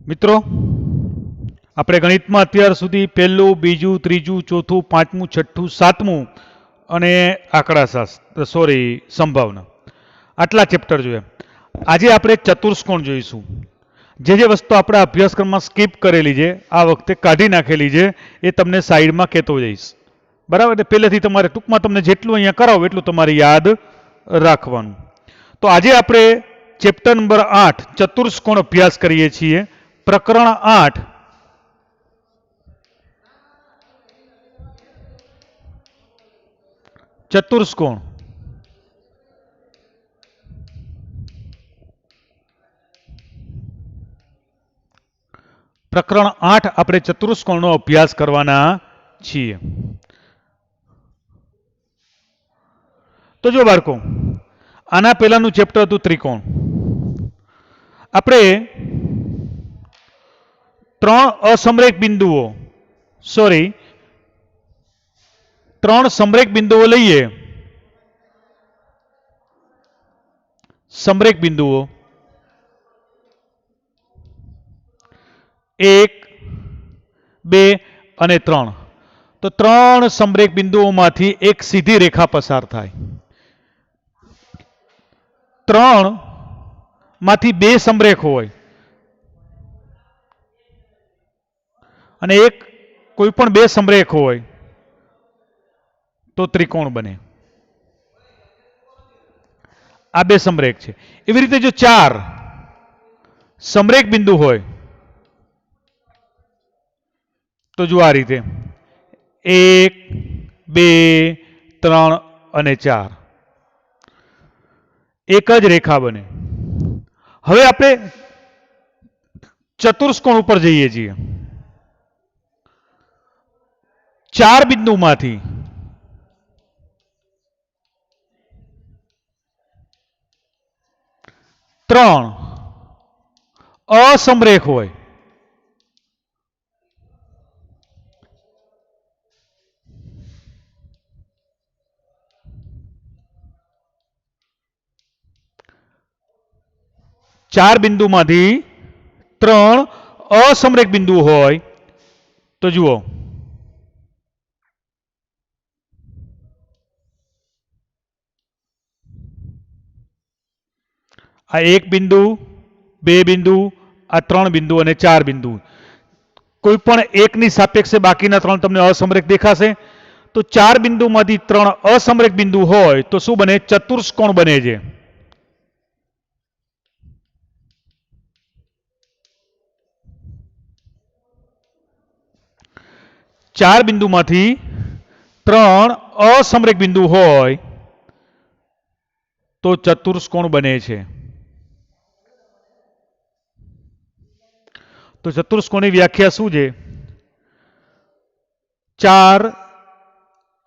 મિત્રો આપણે ગણિતમાં અત્યાર સુધી પહેલું, બીજું, ત્રીજું, ચોથું, પાંચમું, છઠ્ઠું, સાતમું અને આંકડાશાસ્ત્ર સંભાવના આટલા ચેપ્ટર જોયા. આજે આપણે ચતુષ્કોણ જોઈશું. જે વસ્તુ આપણા અભ્યાસક્રમમાં સ્કીપ કરેલી છે, આ વખતે કાઢી નાખેલી છે, એ તમને સાઈડમાં કહેતો જઈશ. બરાબર? એટલે પહેલેથી તમારે ટૂંકમાં તમને જેટલું અહીંયા કરાવો એટલું તમારે યાદ રાખવાનું. તો આજે આપણે ચેપ્ટર નંબર 8 ચતુષ્કોણ અભ્યાસ કરીએ છીએ. પ્રકરણ 8 ચતુષ્કોણ. પ્રકરણ 8 આપણે ચતુષ્કોણનો અભ્યાસ કરવાના છીએ. તો જો બાળકો, આના પહેલાનું ચેપ્ટર હતું ત્રિકોણ. આપણે ત્રણ સમરેખ બિંદુઓ લઈએ. સમરેખ બિંદુઓ 1, 2 અને 3. તો ત્રણ સમરેખ બિંદુઓમાંથી એક સીધી રેખા પસાર થાય. 3 માંથી 2 સમરેખ હોય અને એક કોઈ પણ 2 સમરેખ હોય તો ત્રિકોણ બને. આ 2 સમરેખ છે. એવી રીતે જો 4 સમરેખ બિંદુ હોય તો જો આ રીતે 1, 2, 3 અને 4 એક જ રેખા બને. હવે આપણે ચતુષ્કોણ ઉપર જઈએ છીએ. 4 બિંદુમાંથી ત્રણ અસમરેખ હોય ચાર બિંદુમાંથી ત્રણ અસમરેખ બિંદુ હોય તો જુઓ, આ એક બિંદુ, બે બિંદુ, આ ત્રણ બિંદુ અને ચાર બિંદુ. કોઈ પણ એકની સાપેક્ષે બાકીના ત્રણ તમને અસમરેખ દેખાશે. તો ચાર બિંદુમાંથી ત્રણ અસમરેખ બિંદુ હોય તો શું બને? ચતુષ્કોણ બને છે. ચાર બિંદુમાંથી ત્રણ અસમરેખ બિંદુ હોય તો ચતુષ્કોણ બને છે. તો ચતુષ્કોણની વ્યાખ્યા શું છે?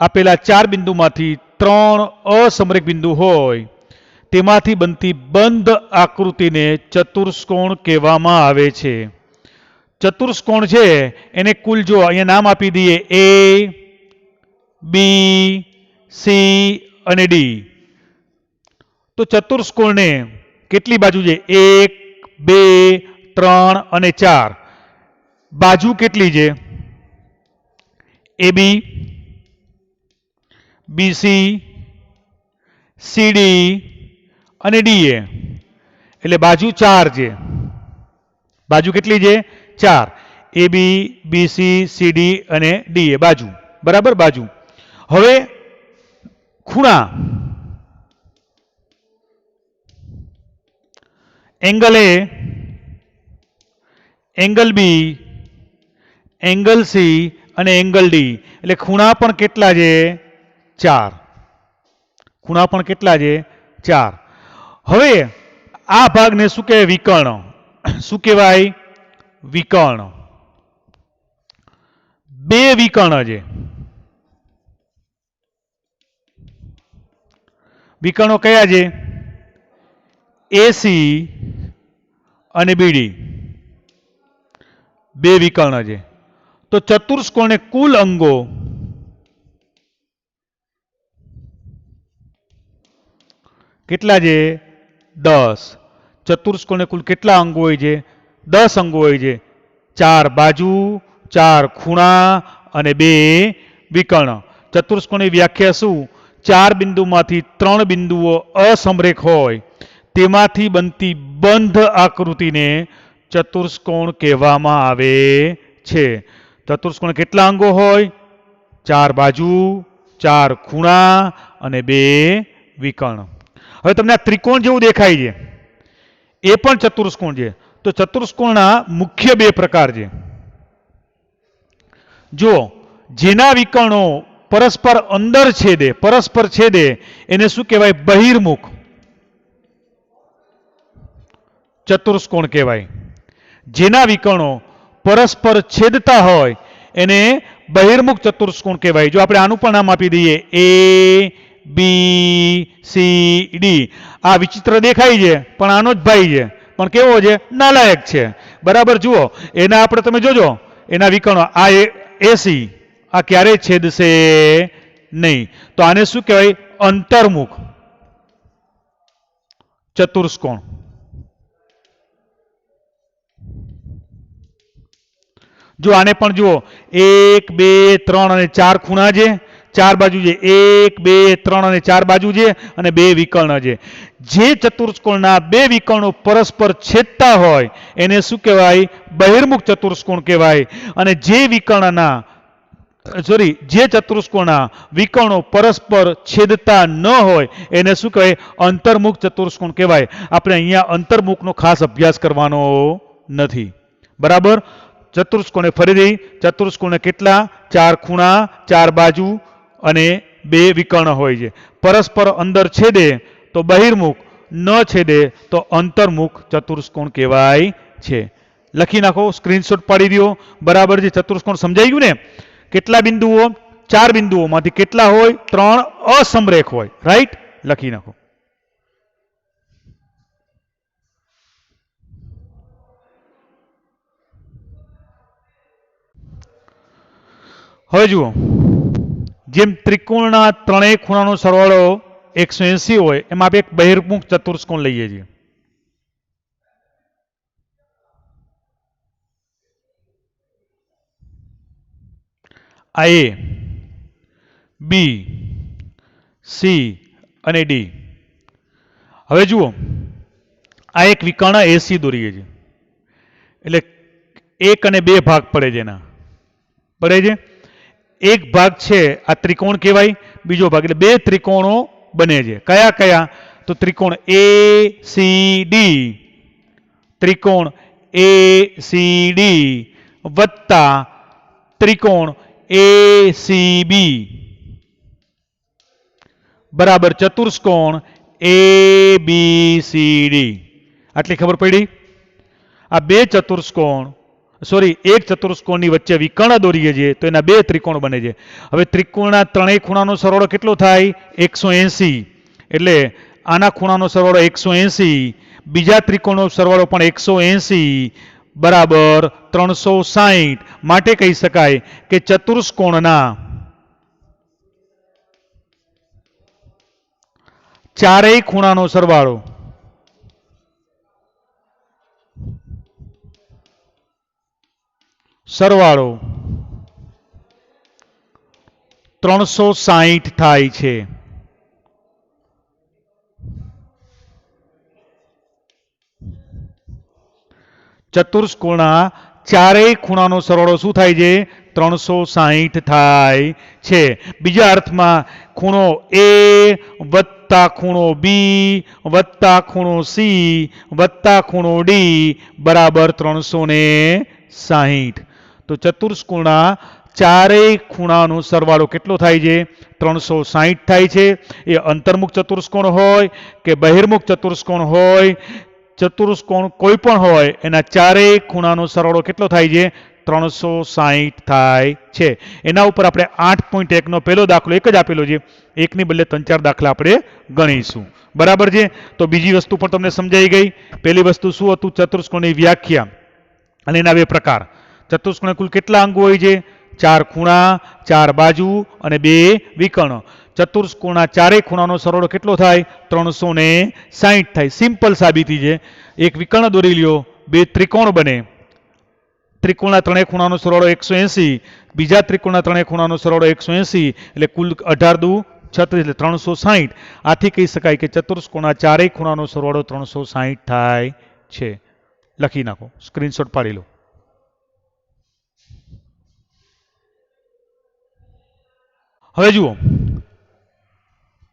આપેલા ચાર બિંદુમાંથી ત્રણ અસમરેખ બિંદુ હોય તેમાંથી બનતી બંધ આકૃતિને ચતુષ્કોણ કહેવામાં આવે છે. ચતુષ્કોણ છે એને કુલ જો અહીંયા નામ આપી દઈએ A, B, C અને D. તો ચતુષ્કોણને કેટલી બાજુ છે? 1, 2, 3 અને 4. બાજુ કેટલી છે? AB, BC, CD અને DA. એટલે બાજુ 4 છે. બાજુ કેટલી છે? 4. AB, BC, CD અને DA બાજુ. બરાબર? બાજુ. હવે ખૂણા. Angle A, angle B, angle C અને એંગલ D. એટલે ખૂણા પણ કેટલા છે? 4. ખૂણા પણ કેટલા છે? 4. હવે આ ભાગને શું કહેવાય? વિકર્ણ. શું કહેવાય? વિકર્ણ. બે વિકર્ણ છે. વિકર્ણો કયા છે? AC અને BD. બે વિકર્ણ છે. તો ચતુષ્કોણને કુલ અંગો કેટલા છે? 10. ચતુષ્કોણને કુલ કેટલા અંગો હોય છે? 10 અંગો હોય છે, 4 બાજુ, 4 ખૂણા અને 2 વિકર્ણ. ચતુષ્કોણની વ્યાખ્યા શું? 4 બિંદુમાંથી 3 બિંદુઓ અસમરેખ હોય તેમાંથી બનતી બંધ આકૃતિને ચતુષ્કોણ કહેવામાં આવે છે. ચતુષ્કોણ કેટલા અંગો હોય? 4 બાજુ, 4 ખૂણા અને 2 વિકર્ણ. હવે તમને આ ત્રિકોણ જેવું દેખાય છે, એ પણ ચતુષ્કોણ છે. તો ચતુષ્કોણના મુખ્ય 2 પ્રકાર છે. જો જેના વિકર્ણો પરસ્પર અંદર છેદે, પરસ્પર છેદે, એને શું કહેવાય? બહિર્મુખ ચતુષ્કોણ કહેવાય. જેના વિકર્ણો પરસ્પર છેદતા હોય એને બહિર્મુખ ચતુષ્કોણ કહેવાય. જો આપણે આનું પણ નામ આપી દઈએ એ બી સી ડી. આ વિચિત્ર દેખાય છે પણ આનો જ ભાઈ છે, પણ કેવો છે? નાલાયક છે. બરાબર. જુઓ, એના આપણે તમે જોજો, એના વિકર્ણો આ એસી, આ ક્યારેય છેદશે નહીં. તો આને શું કહેવાય? અંતર્મુખ ચતુષ્કોણ. જો આને પણ જુઓ, 1 2 3 અને 4 ખૂણા છે, 4 બાજુ છે, 1 2 3 અને 4 બાજુ છે અને 2 વિકર્ણ છે. જે ચતુષ્કોણના 2 વિકર્ણો પરસ્પર છેદતા હોય એને શું કહેવાય? બહિર્મુખ ચતુષ્કોણ કહેવાય. અને જે ચતુષ્કોણના વિકર્ણો પરસ્પર છેદતા ન હોય એને શું કહેવાય? અંતર્મુખ ચતુષ્કોણ કહેવાય. આપણે અહીંયા અંતર્મુખનો ખાસ અભ્યાસ કરવાનો નથી. બરાબર. ચતુષ્કોણે ફરીથી ચતુષ્કોણે કેટલા? 4 ખૂણા, 4 બાજુ અને 2 વિકર્ણ હોય છે. પરસ્પર અંદર છેદે તો બહિર્મુખ, ન છેદે તો અંતર્મુખ ચતુષ્કોણ કહેવાય છે. લખી નાખો, સ્ક્રીનશોટ પાડી દો. બરાબર છે. ચતુષ્કોણ સમજાઈ ગયું ને? કેટલા બિંદુઓ? 4 બિંદુઓમાંથી કેટલા હોય? 3 અસમરેખ હોય. રાઈટ? લખી નાખો. હવે જુઓ, જેમ ત્રિકોણના ત્રણેય ખૂણાનો સરવાળો 180 હોય એમ આપણે એક બહિર્મુખ ચતુષ્કોણ લઈએ છીએ. આ એ, બી, સી અને ડી. હવે જુઓ, આ એક વિકર્ણ એસી દોરીએ છીએ, એટલે 1 અને 2 ભાગ પડે છે. એના પડે છે. એક ભાગ છે આ ત્રિકોણ કહેવાય, બીજો ભાગ, એટલે 2 ત્રિકોણો બને છે. કયા કયા? તો ત્રિકોણ એ સી ડી, ત્રિકોણ એ સી ડી વત્તા ત્રિકોણ એ સી બી બરાબર ચતુષ્કોણ એ બી સી ડી. આટલી ખબર પડી? આ 2 ચતુષ્કોણ, સોરી, એક ચતુષ્કોણની વચ્ચે વિકર્ણ દોરીએ છીએ તો એના 2 ત્રિકોણ બને છે. હવે ત્રિકોણના ત્રણેય ખૂણાનો સરવાળો કેટલો થાય? 180. એટલે આના ખૂણાનો સરવાળો 180, બીજા ત્રિકોણનો સરવાળો પણ 180 બરાબર 360. માટે કહી શકાય કે ચતુષ્કોણના ચારેય ખૂણાનો સરવાળો સરવાળો 360 થાય છે. ચતુષ્કોણના ચારેય ખૂણાનો સરવાળો શું થાય છે? 360 થાય છે. બીજા અર્થમાં ખૂણો એ વત્તા ખૂણો બી વત્તા ખૂણો સી વત્તા ખૂણો ડી બરાબર 360. તો ચતુષ્કોણના ચારેય ખૂણાનો સરવાળો કેટલો થાય છે? 360 થાય છે. એ અંતર્મુખ ચતુષ્કોણ હોય કે બહિર્મુખ ચતુષ્કોણ હોય, ચતુષ્કોણ કોઈ પણ હોય, એના ચારેય ખૂણાનો સરવાળો કેટલો થાય છે? 360 થાય છે. એના ઉપર આપણે 8.1 નો પહેલો દાખલો એક જ આપેલો છે, એકની બદલે 3-4 દાખલા આપણે ગણીશું. બરાબર છે? તો બીજી વસ્તુ પણ તમને સમજાઈ ગઈ. પહેલી વસ્તુ શું હતું? ચતુષ્કોણની વ્યાખ્યા અને એના 2 પ્રકાર. ચતુષ્કોણ કુલ કેટલા અંગો હોય છે? 4 ખૂણા, 4 બાજુ અને 2 વિકર્ણ. ચતુષ્કોણના ચારેય ખૂણાનો સરવાળો કેટલો થાય? 360 થાય. સિમ્પલ સાબિતી છે. એક વિકર્ણ દોરી લ્યો, બે ત્રિકોણ બને. ત્રિકોણના ત્રણેય ખૂણાનો સરવાળો 180, બીજા ત્રિકોણના ત્રણેય ખૂણાનો સરવાળો 180, એટલે કુલ 18 દુ 36 એટલે 360. આથી કહી શકાય કે ચતુષ્કોણના ચારેય ખૂણાનો સરવાળો 360 થાય છે. લખી નાખો, સ્ક્રીનશોટ પાડી લો. હવે જુઓ,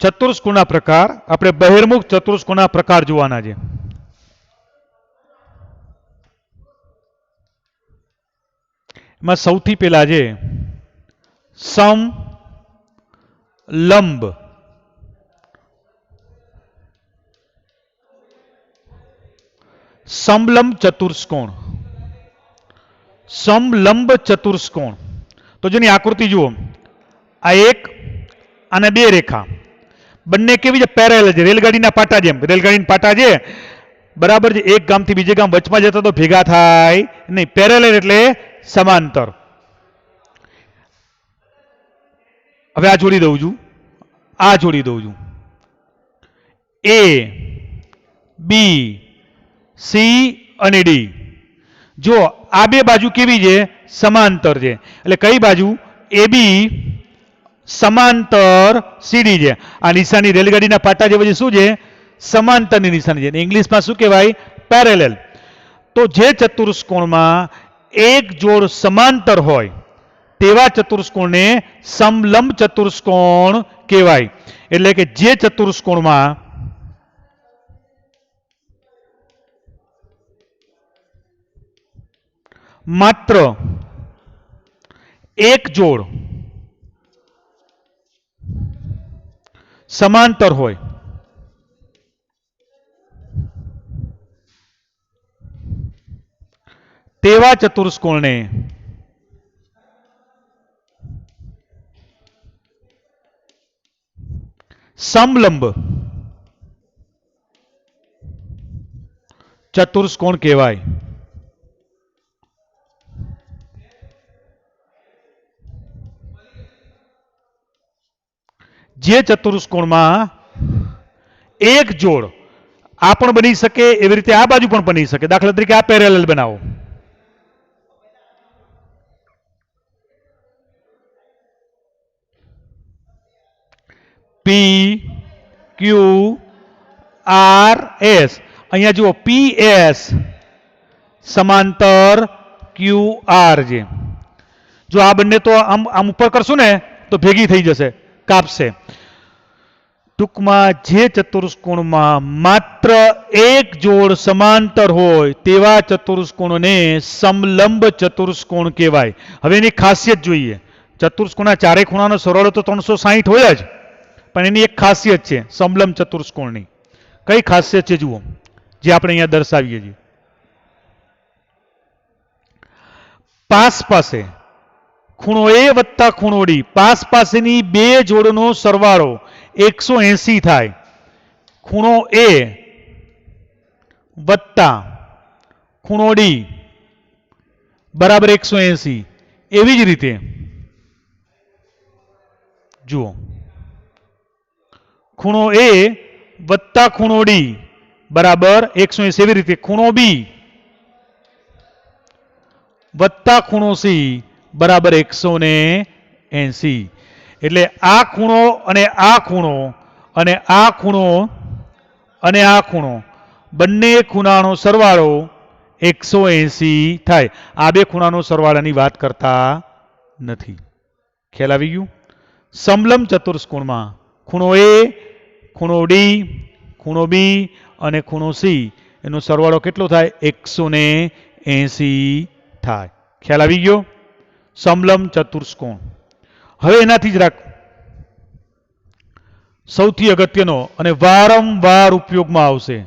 ચતુષ્કોણના પ્રકાર, આપણે બહિર્મુખ ચતુષ્કોણના પ્રકાર જોવાના છે. એમાં સૌથી પહેલા છે સમ લંબ. સમલંબ ચતુષ્કોણ. સમલંબ ચતુષ્કોણ. તો જેની આકૃતિ જુઓ, આ એક અને બે રેખા બંને કેવી છે? પેરેલલ છે, રેલગાડીના પાટા જેમ. રેલગાડીના પાટા છે બરાબર છે, એક ગામથી બીજે ગામ વચમાં જતા તો ભેગા થાય નહીં. પેરેલલ એટલે સમાંતર. હવે આ જોડી દઉં છું, આ જોડી દઉં છું. એ બી સી અને ડી. જો આ બે બાજુ કેવી છે? સમાંતર છે. એટલે કઈ બાજુ? એ બી સમાંતર સીડી છે. આ નિશાની રેલગાડીના પાટા જે પછી શું છે? સમાંતરની નિશાની છે. ઇંગ્લિશમાં શું કહેવાય? પેરેલલ. તો જે ચતુષ્કોણમાં એક જોડ સમાંતર હોય તેવા ચતુષ્કોણને સમલંબ ચતુષ્કોણ કહેવાય. એટલે કે જે ચતુષ્કોણમાં માત્ર એક જોડ સમાંતર હોય તેવા ચતુષ્કોણને સમલંબ ચતુષ્કોણ કહેવાય. જે ચતુષ્કોણમાં એક જોડ આ પણ બની શકે, એવી રીતે આ બાજુ પણ બની શકે. દાખલા તરીકે આ પેરેલલ બનાવો. પી ક્યુ આર એસ. અહીંયા જુઓ, પી એસ સમાંતર ક્યુ આર છે. જો આ બંને તો આમ ઉપર કરશું ને તો ભેગી થઈ જશે, કાપશે. ટૂંકમાં જે ચતુષ્કોણમાં માત્ર એક જોડ સમાંતર હોય તેવા ચતુષ્કોણને સમલંબ ચતુષ્કોણ કહેવાય. હવે એની ખાસિયત જોઈએ. ચતુષ્કોણના ચારે ખૂણાનો સરવાળો તો 360 હોય જ, પણ એની એક ખાસિયત છે સમલંબ ચતુષ્કોણની. કઈ ખાસિયત છે જુઓ, જે આપણે અહીંયા દર્શાવીએ છીએ. પાસ પાસે ખૂણો એ વત્તા ખૂણો ડી, પાસ પાસેની બે જોડનો સરવાળો 180 થાય. ખૂણો એ વત્તા ખૂણો ડી બરાબર 180. એવી જ રીતે જુઓ, ખૂણો એ વત્તા ખૂણો ડી બરાબર 180. એવી રીતે ખૂણો બી વત્તા ખૂણો સી બરાબર 180. એટલે આ ખૂણો અને આ ખૂણો અને આ ખૂણો અને આ ખૂણો બંને ખૂણાનો સરવાળો 180 થાય. આ બે ખૂણાનો સરવાળાની વાત કરતા નથી. ખ્યાલ આવી ગયું? સમલંબ ચતુષ્કોણમાં ખૂણો એ, ખૂણો ડી, ખૂણો બી અને ખૂણો સી એનો સરવાળો કેટલો થાય? 180 થાય. ખ્યાલ આવી ગયો? સમલંબ ચતુષ્કોણ. હવે એનાથી જ રાખ સૌથી અગત્યનો અને વારંવાર ઉપયોગમાં આવશે,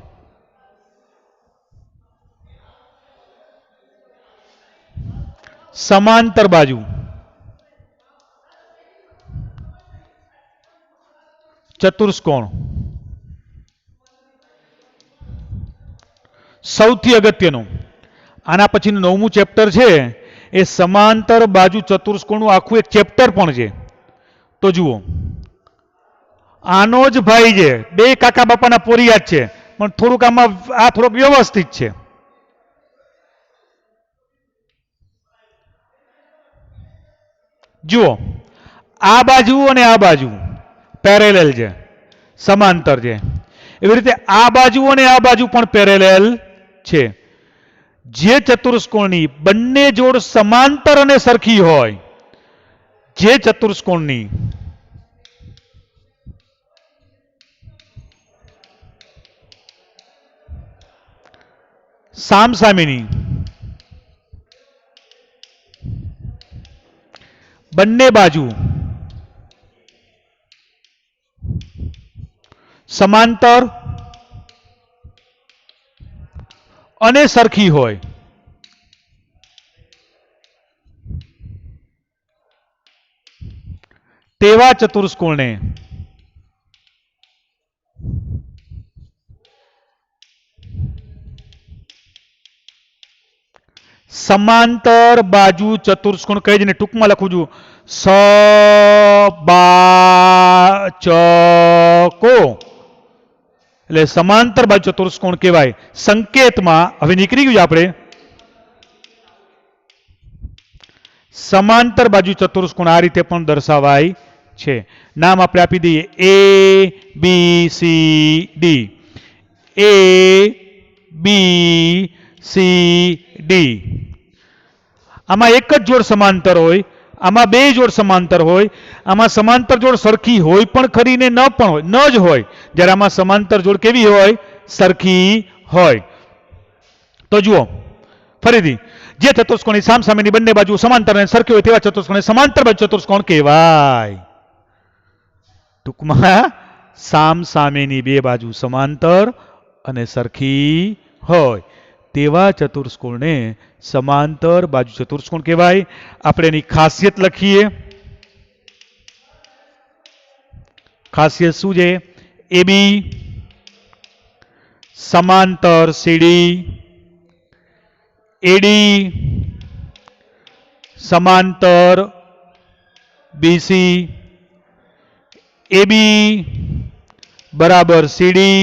સમાંતર બાજુ ચતુષ્કોણ. સૌથી અગત્યનું. આના પછીનું 9મું ચેપ્ટર છે એ સમાંતર બાજુ ચતુષ્કોણનું આખું એક ચેપ્ટર પણ છે. તો જુઓ, આનો જ ભાઈ છે, બે કાકા બાપાના પોરિયા જ છે, પણ થોડુંક આમાં આ થોડોક વ્યવસ્થિત છે. જુઓ, આ બાજુ અને આ બાજુ પેરેલેલ છે, સમાંતર છે. એવી રીતે આ બાજુ અને આ બાજુ પણ પેરેલેલ છે. જે ચતુષ્કોણની બંને જોડ સમાંતર અને સરખી હોય, જે ચતુષ્કોણની સામસામેની બંને બાજુ સમાંતર અને સરખી હોય, તેવા ચતુષ્કોણને સમાંતર બાજુ ચતુષ્કોણ કહી દઈને ટૂંકમાં લખું છું સબાચકો, એટલે સમાંતર બાજુ ચતુષ્કોણ કહેવાય. સંકેતમાં હવે નીકળી ગયું આપણે સમાંતર બાજુ ચતુષ્કોણ આ રીતે પણ દર્શાવાય છે. નામ આપણે આપી દઈએ એ બી સી ડી. એ બી સી ડી. આમાં એક જ જોડ સમાંતર હોય, આમાં બે જોડ સમાંતર હોય. આમાં સમાંતર જોડ સરખી હોય પણ ખરી ને ન પણ હોય, ન જ હોય. જ્યારે આમાં સમાંતર જોડ કેવી હોય? સરખી હોય. તો જુઓ ફરીથી, જે ચતુષ્કોણની સામસામેની બંને બાજુ સમાંતર અને સરખી હોય તેવા ચતુષ્કોણને સમાંતર બાજુ ચતુષ્કોણ કહેવાય. ટૂંકમાં સામસામેની બે બાજુ સમાંતર અને સરખી હોય તેવા ચતુષ્કોણને સમાંતર બાજુ ચતુષ્કોણ કહેવાય. આપણે એની ખાસિયત લખીએ. ખાસિયત શું છે? એબી સમાંતર સીડી, એડી સમાંતર બીસી, એબી બરાબર સીડી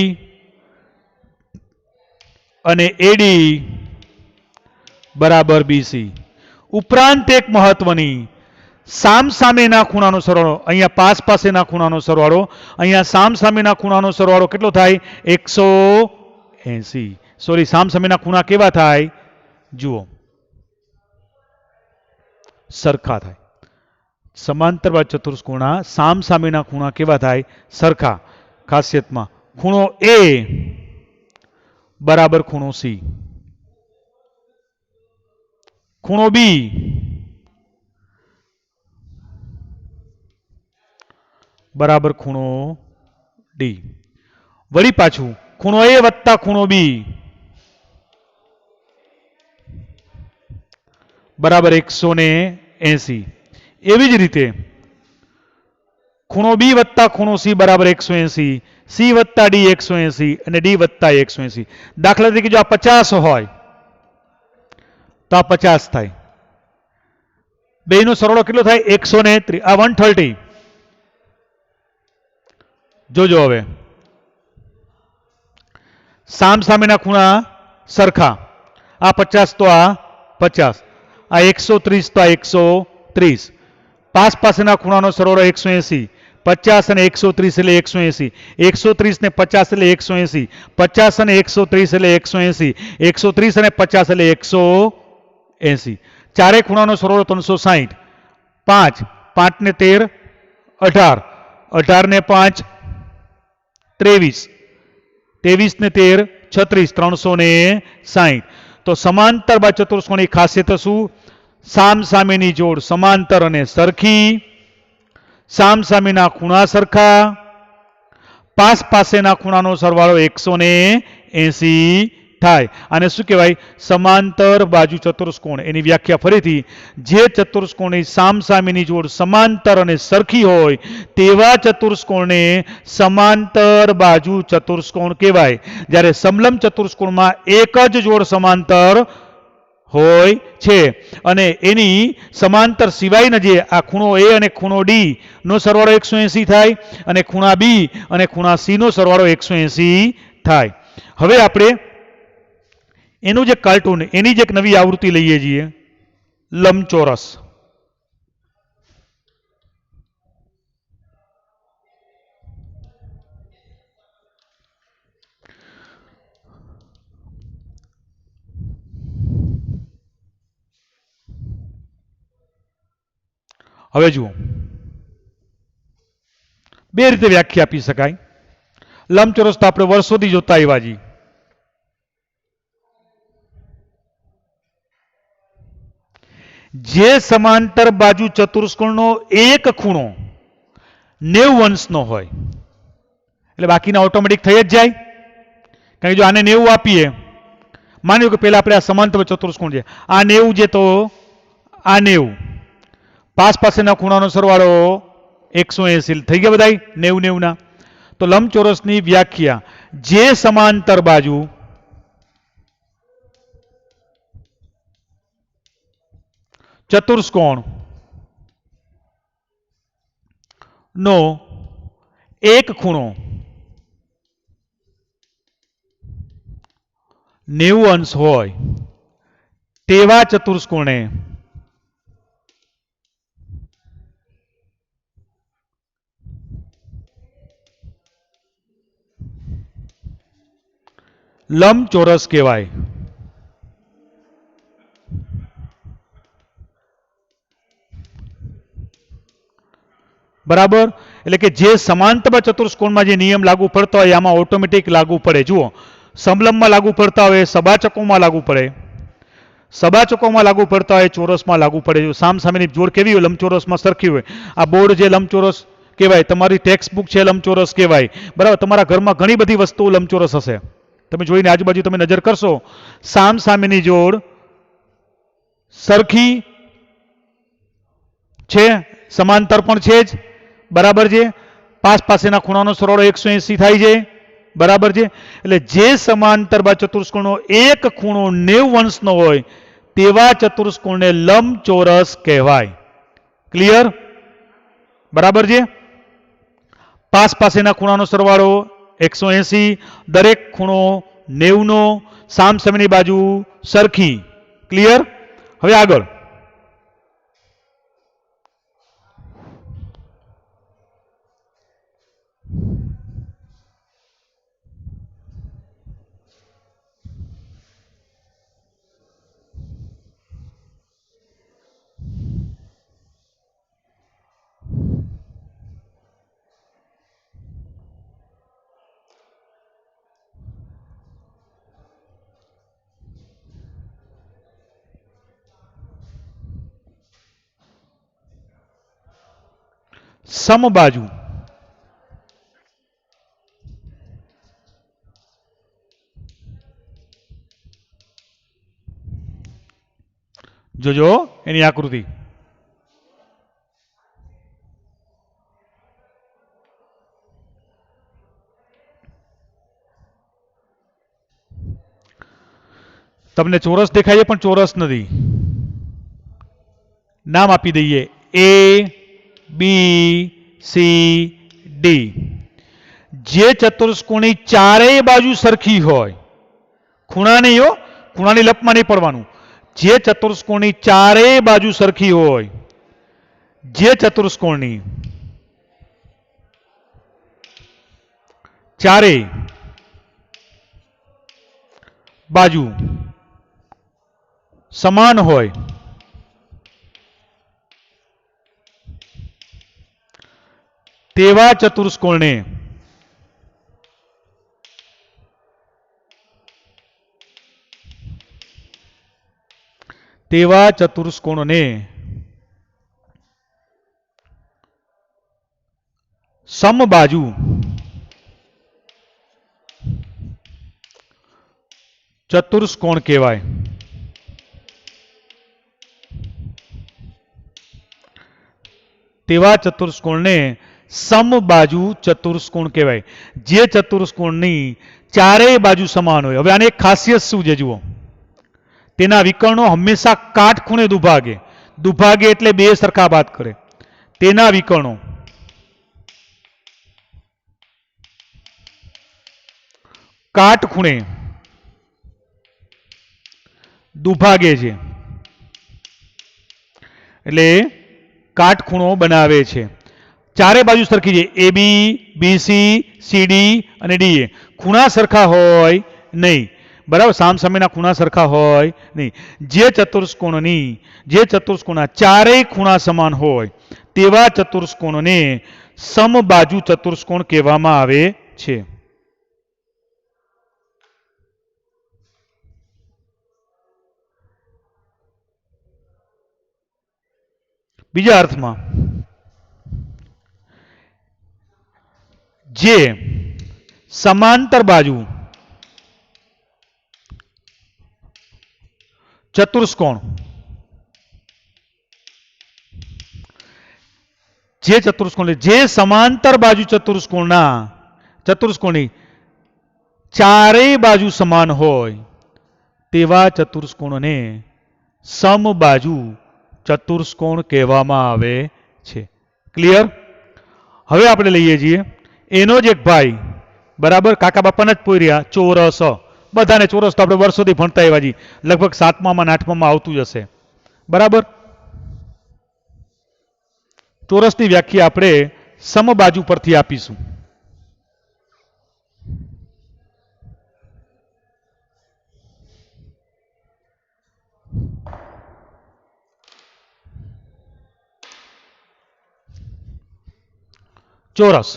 અને એડી બરાબર બીસી. ઉપરાંત એક મહત્વની, સામસામેના ખૂણાનો સરવાળો, અહીંયા પાસ પાસેના ખૂણાનો સરવાળો, અહીંયા સામસામેના ખૂણાનો સરવાળો કેટલો થાય? 180. સોરી, સામસામેના ખૂણા કેવા થાય? જુઓ, સરખા થાય. સમાંતર બાજુ ચતુષ્કોણના સામસામેના ખૂણા કેવા થાય? સરખા. ખાસિયતમાં ખૂણો એ બરાબર ખૂણો સી, ખૂણો બી બરાબર ખૂણો ડી. વળી પાછું ખૂણો એ વત્તા ખૂણો બી બરાબર 180. એવી જ રીતે ખૂણો બી વત્તા ખૂણો સી બરાબર 180, સી વત્તા ડી 180 અને ડી વત્તા 180. દાખલા તરીકે જો આ 50 હોય તો આ 50 થાય. બેનો સરવાળો કેટલો થાય? 130. આ 130. જોજો હવે, સામસામેના ખૂણા સરખા. આ 50 તો આ 50, આ 130 તો આ 130. પાસ પાસેના ખૂણાનો સરવાળો 180. 50 અને 130 એટલે 180. 130 ને 50 એટલે 180. 50 અને 130 એટલે 180. 130 અને 50 એટલે 180. ચારે ખૂણાનો સરવાળો 360. 5 5 ને 13 18. 18 ને 5 23. 23 ને 13 36. 360. તો સમાંતર બાજુ ચતુષ્કોણની ખાસિયત શું? સામસામેની જોડ સમાંતર અને સરખી, સામસામેના ખૂણા સરખા, પાસ પાસેના ખૂણાનો સરવાળો 180 થાય. આને શું કહેવાય? સમાંતર બાજુ ચતુષ્કોણ. એની વ્યાખ્યા ફરીથી, જે ચતુષ્કોણની સામસામેની જોડ સમાંતર અને સરખી હોય તેવા ચતુષ્કોણને સમાંતર બાજુ ચતુષ્કોણ કહેવાય. જ્યારે સમલંબ ચતુષ્કોણમાં એક જ જોડ સમાંતર હોય છે અને એની સમાંતર સિવાયના જે આ ખૂણો એ અને ખૂણો ડી નો સરવાળો 180 થાય અને ખૂણા બી અને ખૂણા સી નો સરવાળો 180 થાય. હવે આપણે એનું જે કાર્ટૂન, એની જ એક નવી આવૃત્તિ લઈએ છીએ, લંબચોરસ. હવે જુઓ, બે રીતે વ્યાખ્યા આપી શકાય. લંબચોરસ તો આપણે વર્ષોથી જોતા આવ્યા છીએ. જે સમાંતર બાજુ ચતુષ્કોણનો એક ખૂણો 90 અંશનો હોય એટલે બાકીના ઓટોમેટિક થઈ જ જાય. કારણ કે જો આને 90 આપીએ, માન્યું કે પેલા આપણે આ સમાંતર ચતુષ્કોણ છે, આ 90 છે તો આ 90, પાસ પાસેના ખૂણાનો સરવાળો 180 થઈ ગયા બધા 90 ના. તો લંબચોરસની વ્યાખ્યા, જે સમાંતર બાજુ ચતુષ્કોણ નો એક ખૂણો 90 અંશ હોય તેવા ચતુષ્કોણે લંબચોરસ કહેવાય. બરાબર. એટલે કે જે સમાંતર ચતુષ્કોણમાં જે નિયમ લાગુ પડતા હોય આમાં ઓટોમેટિક લાગુ પડે. જુઓ, સમલંબમાં લાગુ પડતા હોય, સબાચકોમાં લાગુ પડે, સબાચકોમાં લાગુ પડતા હોય, ચોરસમાં લાગુ પડે. જો સામસામેની જોડ કેવી હોય, લંબચોરસમાં સરખી હોય. આ બોર્ડ જે લંબચોરસ કહેવાય, તમારી ટેક્સ્ટ બુક છે લંબચોરસ કહેવાય. બરાબર. તમારા ઘરમાં ઘણી બધી વસ્તુઓ લંબચોરસ હશે. તમે જોઈને આજુબાજુ તમે નજર કરશો, સામસામેની જોડ સરખી છે, સમાંતર પણ છે જ. બરાબર છે. પાસ પાસેના ખૂણાનો સરવાળો 180 થાય છે. બરાબર છે. એટલે જે સમાંતર ચતુષ્કોણનો એક ખૂણો 90 અંશનો હોય તેવા ચતુષ્કોણને લંબચોરસ કહેવાય. ક્લિયર? બરાબર છે. પાસ પાસેના ખૂણાનો સરવાળો 180, દરેક ખૂણો 90 નો, સામસામેની બાજુ સરખી. ક્લિયર? હવે આગળ સમબાજુ જોજો એની આકૃતિ. તમને ચોરસ દેખાય છે પણ ચોરસ નથી. નામ આપી દઈએ A B C D. જે ચતુષ્કોણની ચારેય બાજુ સરખી હોય, ખૂણા નહીં હો, ખૂણાની લપમાં નહીં પડવાનું. જે ચતુષ્કોણની ચારેય બાજુ સરખી હોય, જે ચતુષ્કોણની ચારેય બાજુ સમાન હોય તેવા ચતુષ્કોણને સમબાજુ ચતુષ્કોણ કહેવાય. તેવા ચતુષ્કોણને સમબાજુ ચતુષ્કોણ કહેવાય. જે ચતુષ્કોણની ચારેય બાજુ સમાન હોય. હવે આની એક ખાસિયત શું છે જુઓ, તેના વિકર્ણો હંમેશા કાટખૂણે દુભાગે. દુભાગે એટલે બે સરખા બાદ કરે. તેના વિકર્ણો કાટખૂણે દુભાગે છે એટલે કાટખૂણો બનાવે છે. ચારે બાજુ સરખી છે. AB, BC, CD અને DA. ખૂણા સરખા હોય નહીં. બરાબર. સામસામેના ખૂણા સરખા હોય નહીં. જે ચતુષ્કોણના ચારેય ખૂણા સમાન હોય તેવા ચતુષ્કોણને સમબાજુ ચતુષ્કોણ કહેવામાં આવે છે. બીજા અર્થમાં, જે સમાંતર બાજુ ચતુષ્કોણ જે સમાંતર બાજુ ચતુષ્કોણની ચારેય બાજુ સમાન હોય તેવા ચતુષ્કોણને સમબાજુ ચતુષ્કોણ કહેવામાં આવે છે. ક્લિયર? હવે આપણે લઈએ છીએ એનો જ એક ભાઈ, બરાબર, કાકા બાપાના જ પોર્યા, ચોરસ. બધાને ચોરસ તો આપણે વર્ષોથી ભણતા આવ્યા છીએ, લગભગ 7મા અને 8મા આવતું જ હશે, બરાબર. ચોરસની વ્યાખ્યા આપણે સમબાજુ પરથી આપીશું. ચોરસ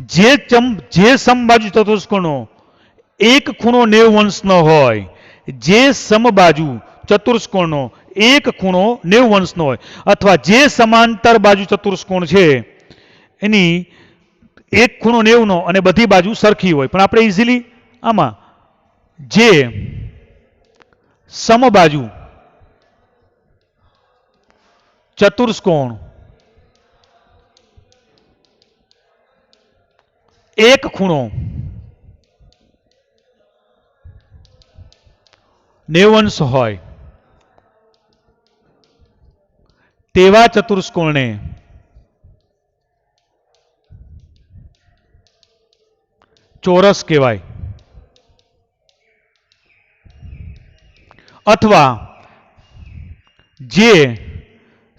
જે સમબાજુ ચતુષ્કોણનો એક ખૂણો 90 અંશનો હોય, જે સમબાજુ ચતુષ્કોણનો એક ખૂણો 90 અંશનો હોય, અથવા જે સમાંતર બાજુ ચતુષ્કોણ છે એની એક ખૂણો 90 નો અને બધી બાજુ સરખી હોય. પણ આપણે ઇઝીલી આમાં જે સમબાજુ ચતુષ્કોણ એક ખૂણો 90 અંશ હોય તેવા ચતુષ્કોણને ચોરસ કહેવાય. અથવા જે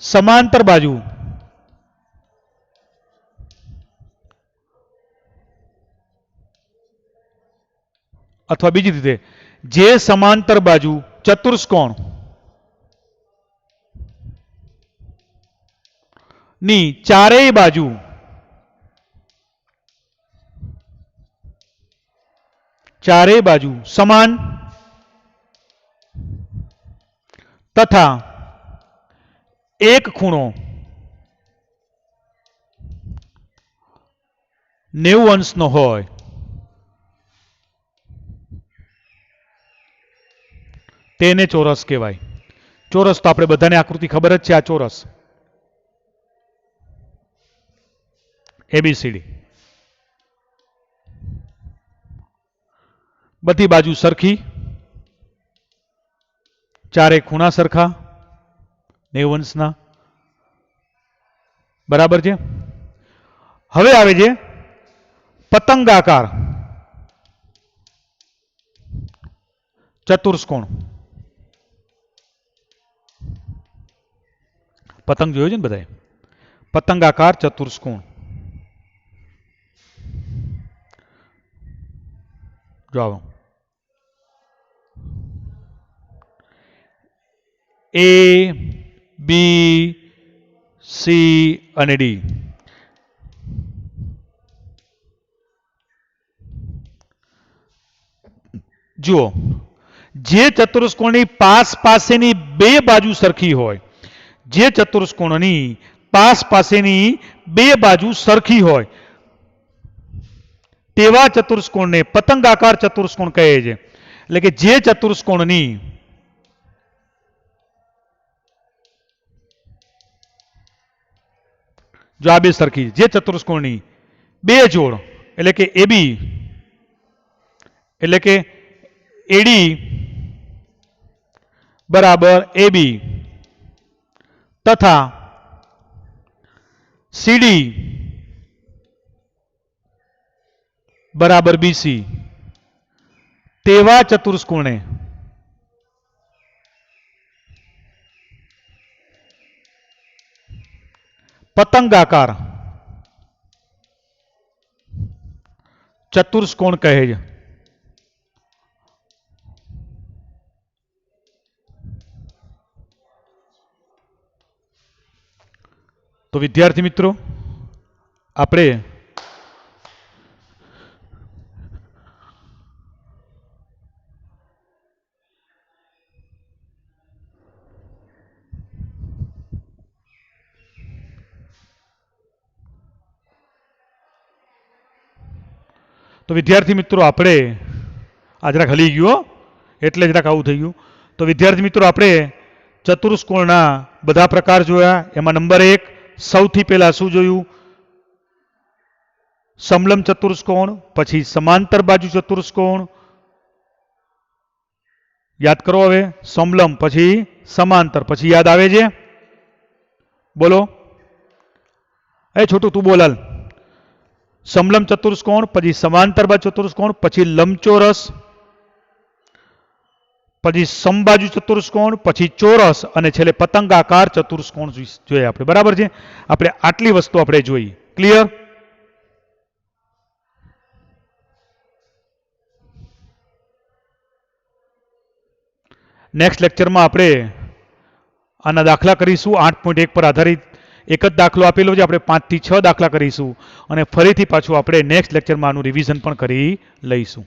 સમાંતર બાજુ અથવા બીજી રીતે જે સમાંતર બાજુ ચતુષ્કોણ ની ચારેય બાજુ સમાન તથા એક ખૂણો 90 અંશનો હોય તેને ચોરસ કહેવાય. ચોરસ તો આપણે બધાને આકૃતિ ખબર જ છે. આ ચોરસ એબીસીડી, બધી બાજુ સરખી, ચારે ખૂણા સરખા 90 અંશના, બરાબર છે. હવે આવે છે પતંગાકાર ચતુષ્કોણ. પતંગ જોયો છે ને બધાએ? પતંગાકાર ચતુષ્કોણ. જો એ, બી, સી અને ડી. જુઓ, જે ચતુષ્કોણની પાસેની બે બાજુ સરખી હોય, જે ચતુષ્કોણની પાસેની બે બાજુ સરખી હોય તેવા ચતુષ્કોણને પતંગાકાર ચતુષ્કોણ કહે છે. એટલે કે જે ચતુષ્કોણની જો આ બે સરખી, જે ચતુષ્કોણની બે જોડ એટલે કે એબી એટલે કે એડી બરાબર એબી તથા સીડી બરાબર બીસી તેવા ચતુષ્કોણને પતંગાકાર ચતુષ્કોણ કહે છે. તો વિદ્યાર્થી મિત્રો આપણે આ જરાક હલી ગયું હો, એટલે જરાક આવું થઈ ગયું. તો વિદ્યાર્થી મિત્રો આપણે ચતુષ્કોણના બધા પ્રકાર જોયા. એમાં નંબર 1 સૌથી પહેલા શું જોયું? સમલંબ ચતુષ્કોણ, પછી સમાંતર બાજુ ચતુષ્કોણ. યાદ કરો હવે, સમલંબ પછી સમાંતર, પછી યાદ આવે છે? બોલો. એ છોટું તું બોલાલ. સમલંબ ચતુષ્કોણ, પછી સમાંતર બાજુ ચતુષ્કોણ, પછી લંબચોરસ, પછી સમબાજુ ચતુષ્કોણ, પછી ચોરસ અને છેલ્લે પતંગાકાર ચતુષ્કોણ જોઈએ આપણે. બરાબર છે? આપણે આટલી વસ્તુ આપણે જોઈ. ક્લિયર? નેક્સ્ટ લેક્ચરમાં આપણે આના દાખલા કરીશું 8.1 પર આધારિત. એક જ દાખલો આપેલો છે, આપણે 5 થી 6 દાખલા કરીશું અને ફરીથી પાછું આપણે નેક્સ્ટ લેક્ચરમાં આનું રિવિઝન પણ કરી લઈશું.